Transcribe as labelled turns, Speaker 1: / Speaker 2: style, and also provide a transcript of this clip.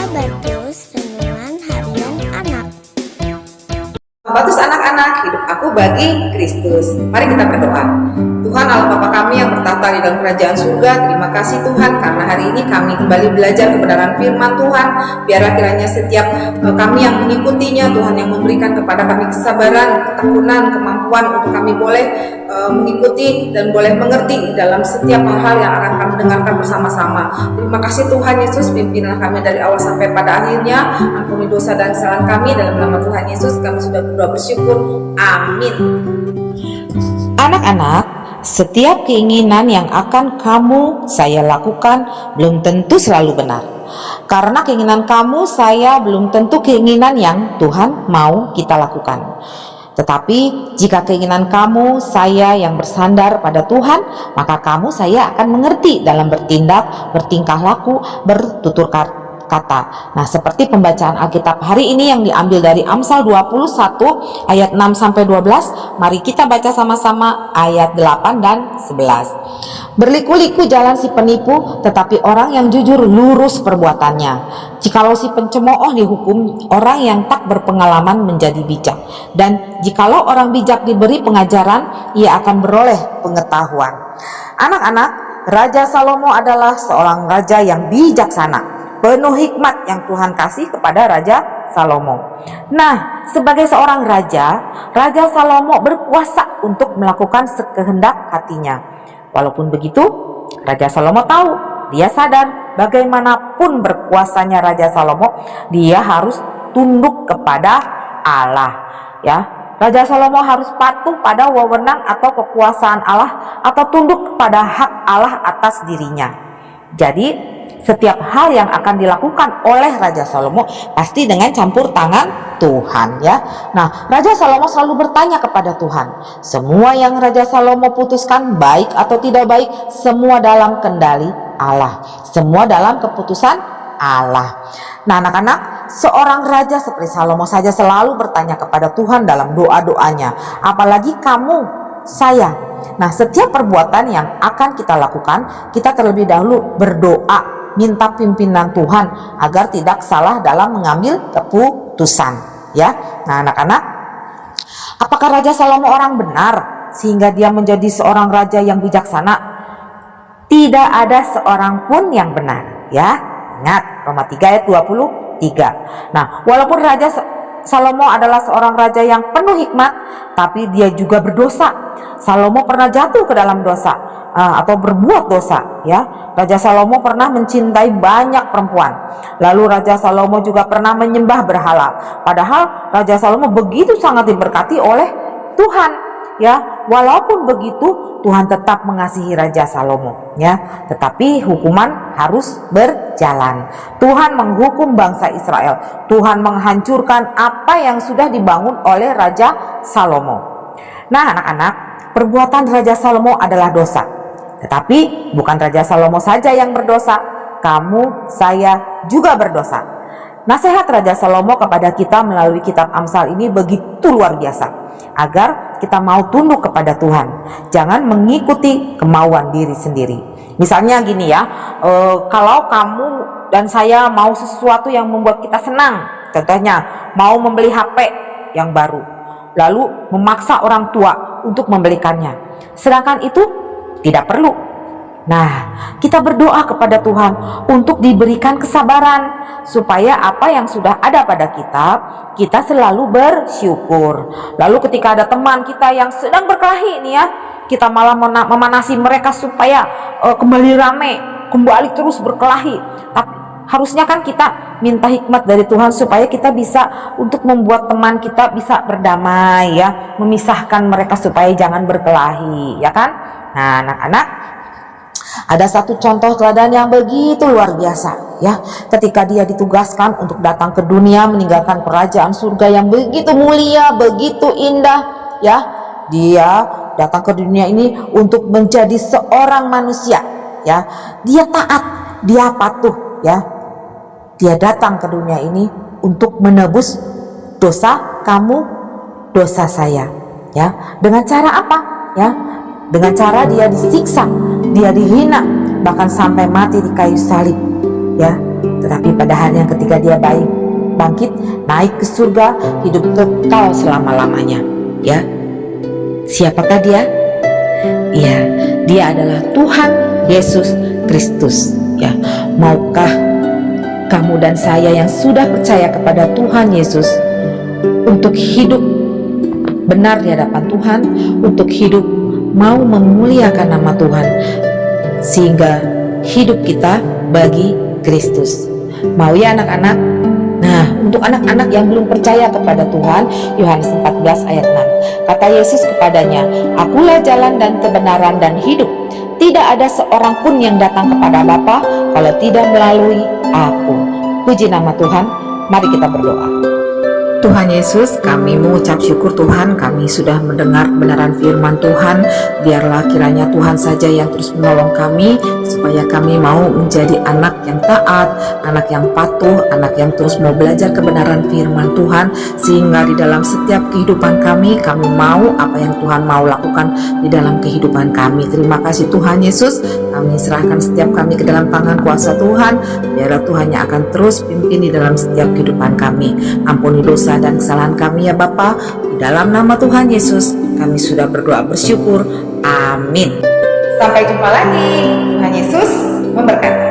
Speaker 1: Sahabatkus, renungan harian anak.
Speaker 2: Sahabatkus anak-anak, hidup aku bagi Kristus. Mari kita berdoa. Tuhan Allah Bapa kami yang bertata di dalam kerajaan surga, terima kasih Tuhan karena hari ini kami kembali belajar kebenaran firman Tuhan. Biarlah kiranya setiap kami yang mengikutinya, Tuhan yang memberikan kepada kami kesabaran, ketekunan, kemampuan untuk kami boleh mengikuti dan boleh mengerti dalam setiap hal yang akan kami dengarkan bersama-sama. Terima kasih Tuhan Yesus, pimpinlah kami dari awal sampai pada akhirnya. Ampuni dosa dan kesalahan kami, dalam nama Tuhan Yesus kami sudah berdoa bersyukur. Amin.
Speaker 3: Anak-anak, setiap keinginan yang akan saya lakukan belum tentu selalu benar. Karena keinginan saya belum tentu keinginan yang Tuhan mau kita lakukan. Tetapi jika keinginan saya yang bersandar pada Tuhan, maka saya akan mengerti dalam bertindak, bertingkah laku, bertutur kata. Nah, seperti pembacaan Alkitab hari ini yang diambil dari Amsal 21 ayat 6 sampai 12. Mari kita baca sama-sama ayat 8 dan 11. Berliku-liku jalan si penipu, tetapi orang yang jujur lurus perbuatannya. Jikalau si pencemooh dihukum, orang yang tak berpengalaman menjadi bijak. Dan jikalau orang bijak diberi pengajaran, ia akan beroleh pengetahuan. Anak-anak, Raja Salomo adalah seorang raja yang bijaksana, penuh hikmat yang Tuhan kasih kepada Raja Salomo. Nah, sebagai seorang raja, Raja Salomo berkuasa untuk melakukan sekehendak hatinya. Walaupun begitu, Raja Salomo tahu, dia sadar bagaimanapun berkuasanya Raja Salomo, dia harus tunduk kepada Allah. Ya, Raja Salomo harus patuh pada wewenang atau kekuasaan Allah, atau tunduk kepada hak Allah atas dirinya. Jadi setiap hal yang akan dilakukan oleh Raja Salomo pasti dengan campur tangan Tuhan, ya. Nah, Raja Salomo selalu bertanya kepada Tuhan. Semua yang Raja Salomo putuskan, baik atau tidak baik, semua dalam kendali Allah, semua dalam keputusan Allah. Nah, anak-anak, seorang raja seperti Salomo saja selalu bertanya kepada Tuhan dalam doa-doanya, apalagi kamu, saya. Nah, setiap perbuatan yang akan kita lakukan, kita terlebih dahulu berdoa, minta pimpinan Tuhan agar tidak salah dalam mengambil keputusan, ya. Nah, anak-anak, apakah Raja Salomo orang benar sehingga dia menjadi seorang raja yang bijaksana? Tidak ada seorang pun yang benar, ya. Ingat Roma 3 ayat 23. Nah, walaupun Raja Salomo adalah seorang raja yang penuh hikmat, tapi dia juga berdosa. Salomo pernah jatuh ke dalam dosa atau berbuat dosa, ya. Raja Salomo pernah mencintai banyak perempuan. Lalu Raja Salomo juga pernah menyembah berhala. Padahal Raja Salomo begitu sangat diberkati oleh Tuhan, ya. Walaupun begitu, Tuhan tetap mengasihi Raja Salomo, ya. Tetapi hukuman harus berjalan. Tuhan menghukum bangsa Israel. Tuhan menghancurkan apa yang sudah dibangun oleh Raja Salomo. Nah, anak-anak, perbuatan Raja Salomo adalah dosa. Tetapi bukan Raja Salomo saja yang berdosa, kamu, saya juga berdosa. Nasihat Raja Salomo kepada kita melalui kitab Amsal ini begitu luar biasa, agar kita mau tunduk kepada Tuhan, jangan mengikuti kemauan diri sendiri. Misalnya gini, ya, kalau kamu dan saya mau sesuatu yang membuat kita senang, contohnya mau membeli HP yang baru, lalu memaksa orang tua untuk membelikannya, sedangkan itu tidak perlu. Nah, kita berdoa kepada Tuhan untuk diberikan kesabaran, supaya apa yang sudah ada pada kita selalu bersyukur. Lalu ketika ada teman kita yang sedang berkelahi nih, ya, kita malah memanasi mereka supaya kembali rame, kembali terus berkelahi. Tapi harusnya kan kita minta hikmat dari Tuhan supaya kita bisa untuk membuat teman kita bisa berdamai, ya, memisahkan mereka supaya jangan berkelahi, ya kan? Nah, anak-anak, ada satu contoh teladan yang begitu luar biasa, ya. Ketika dia ditugaskan untuk datang ke dunia meninggalkan kerajaan surga yang begitu mulia, begitu indah, ya. Dia datang ke dunia ini untuk menjadi seorang manusia, ya. Dia taat, dia patuh, ya. Dia datang ke dunia ini untuk menebus dosa kamu, dosa saya, ya. Dengan cara apa? Ya, dengan cara dia disiksa, dia dihina, bahkan sampai mati di kayu salib, ya. tetapi pada hari yang ketiga dia bangkit, naik ke surga, hidup kekal selama-lamanya. Ya, siapakah dia? Ya, dia adalah Tuhan Yesus Kristus. Ya, maukah kamu dan saya yang sudah percaya kepada Tuhan Yesus untuk hidup benar di hadapan Tuhan, untuk hidup mau memuliakan nama Tuhan, sehingga hidup kita bagi Kristus? Mau ya anak-anak? Nah, untuk anak-anak yang belum percaya kepada Tuhan, Yohanes 14 ayat 6, kata Yesus kepadanya, "Akulah jalan dan kebenaran dan hidup. Tidak ada seorang pun yang datang kepada Bapa kalau tidak melalui Aku." Puji nama Tuhan. Mari kita berdoa. Tuhan Yesus, kami mengucap syukur Tuhan, kami sudah mendengar kebenaran firman Tuhan. Biarlah kiranya Tuhan saja yang terus menolong kami, supaya kami mau menjadi anak yang taat, anak yang patuh, anak yang terus mau belajar kebenaran firman Tuhan, sehingga di dalam setiap kehidupan kami mau apa yang Tuhan mau lakukan di dalam kehidupan kami. Terima kasih Tuhan Yesus, kami serahkan setiap kami ke dalam tangan kuasa Tuhan. Biarlah Tuhan yang akan terus pimpin di dalam setiap kehidupan kami. Ampuni dosa dan kesalahan kami ya Bapa. Di dalam nama Tuhan Yesus kami sudah berdoa bersyukur. Amin.
Speaker 2: Sampai jumpa lagi. Tuhan Yesus memberkati.